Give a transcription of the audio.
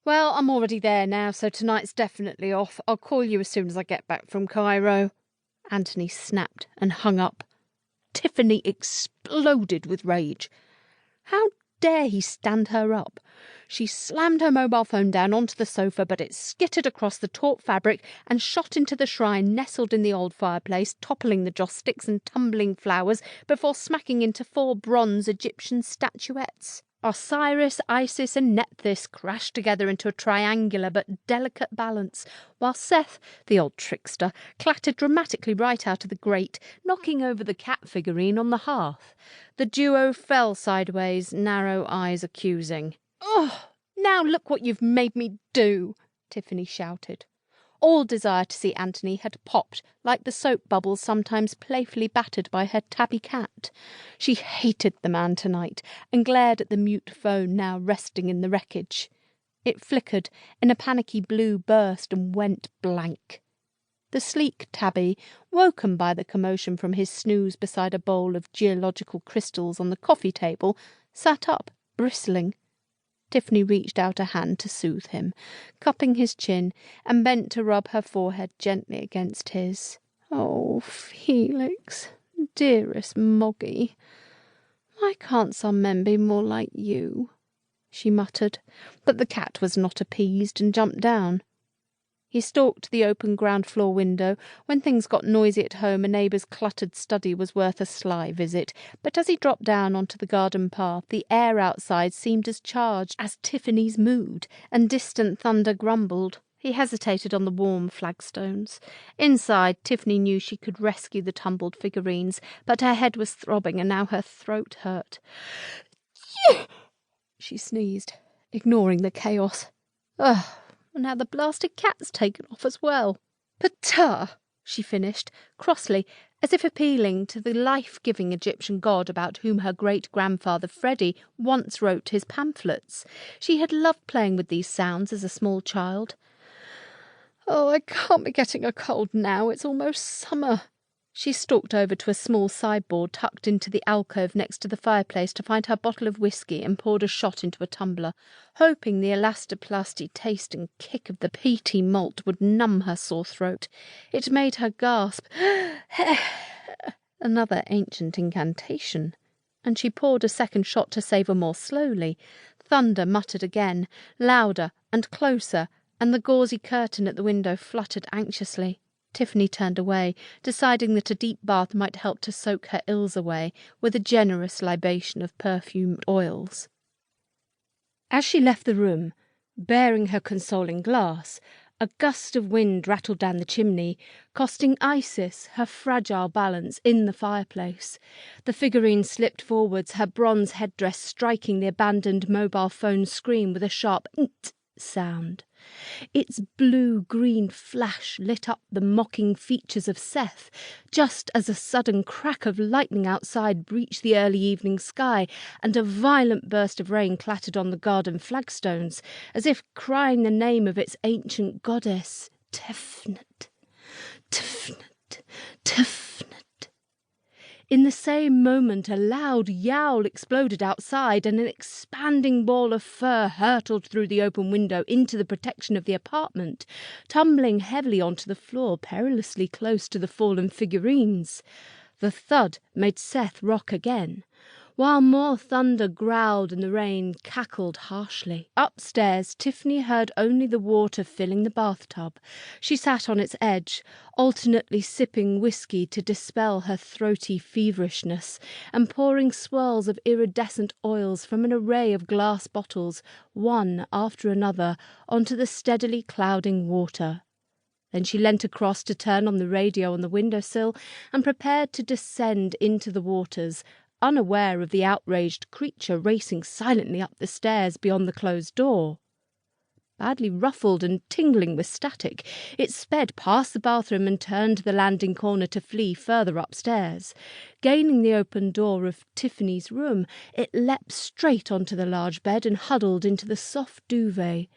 Well, I'm already there now, so tonight's definitely off. I'll call you as soon as I get back from Cairo. Anthony snapped and hung up. Tiffany exploded with rage. How dare he stand her up? She slammed her mobile phone down onto the sofa, but it skittered across the taut fabric and shot into the shrine nestled in the old fireplace, toppling the joss sticks and tumbling flowers before smacking into 4 bronze Egyptian statuettes. Osiris, Isis and Nephthys crashed together into a triangular but delicate balance, while Seth, the old trickster, clattered dramatically right out of the grate, knocking over the cat figurine on the hearth. The duo fell sideways, narrow eyes accusing. "Oh, now look what you've made me do," Tiffany shouted. All desire to see Anthony had popped, like the soap bubbles sometimes playfully battered by her tabby cat. She hated the man tonight, and glared at the mute phone now resting in the wreckage. It flickered in a panicky blue burst and went blank. The sleek tabby, woken by the commotion from his snooze beside a bowl of geological crystals on the coffee table, sat up, bristling. Tiffany reached out a hand to soothe him, cupping his chin, and bent to rub her forehead gently against his. "Oh, Felix, dearest Moggy, why can't some men be more like you?" she muttered, but the cat was not appeased and jumped down. He stalked to the open ground-floor window. When things got noisy at home, a neighbour's cluttered study was worth a sly visit, but as he dropped down onto the garden path, the air outside seemed as charged as Tiffany's mood, and distant thunder grumbled. He hesitated on the warm flagstones. Inside, Tiffany knew she could rescue the tumbled figurines, but her head was throbbing and now her throat hurt. She sneezed, ignoring the chaos. Ugh. And now the blasted cat's taken off as well. "Ptah!" she finished, crossly, as if appealing to the life-giving Egyptian god about whom her great-grandfather Freddie once wrote his pamphlets. She had loved playing with these sounds as a small child. "Oh, I can't be getting a cold now. It's almost summer." She stalked over to a small sideboard tucked into the alcove next to the fireplace to find her bottle of whiskey and poured a shot into a tumbler, hoping the elastoplasty taste and kick of the peaty malt would numb her sore throat. It made her gasp, another ancient incantation, and she poured a second shot to savour more slowly. Thunder muttered again, louder and closer, and the gauzy curtain at the window fluttered anxiously. Tiffany turned away, deciding that a deep bath might help to soak her ills away with a generous libation of perfumed oils. As she left the room, bearing her consoling glass, a gust of wind rattled down the chimney, costing Isis her fragile balance in the fireplace. The figurine slipped forwards, her bronze headdress striking the abandoned mobile phone screen with a sharp "nt" sound. Its blue-green flash lit up the mocking features of Seth, just as a sudden crack of lightning outside breached the early evening sky, and a violent burst of rain clattered on the garden flagstones, as if crying the name of its ancient goddess, Tefnut, Tefnut, Tefnut. In the same moment a loud yowl exploded outside, and an expanding ball of fur hurtled through the open window into the protection of the apartment, tumbling heavily onto the floor perilously close to the fallen figurines. The thud made Seth rock again, while more thunder growled and the rain cackled harshly. Upstairs, Tiffany heard only the water filling the bathtub. She sat on its edge, alternately sipping whiskey to dispel her throaty feverishness, and pouring swirls of iridescent oils from an array of glass bottles, one after another, onto the steadily clouding water. Then she leant across to turn on the radio on the windowsill and prepared to descend into the waters, unaware of the outraged creature racing silently up the stairs beyond the closed door. Badly ruffled and tingling with static, it sped past the bathroom and turned the landing corner to flee further upstairs. Gaining the open door of Tiffany's room, it leapt straight onto the large bed and huddled into the soft duvet.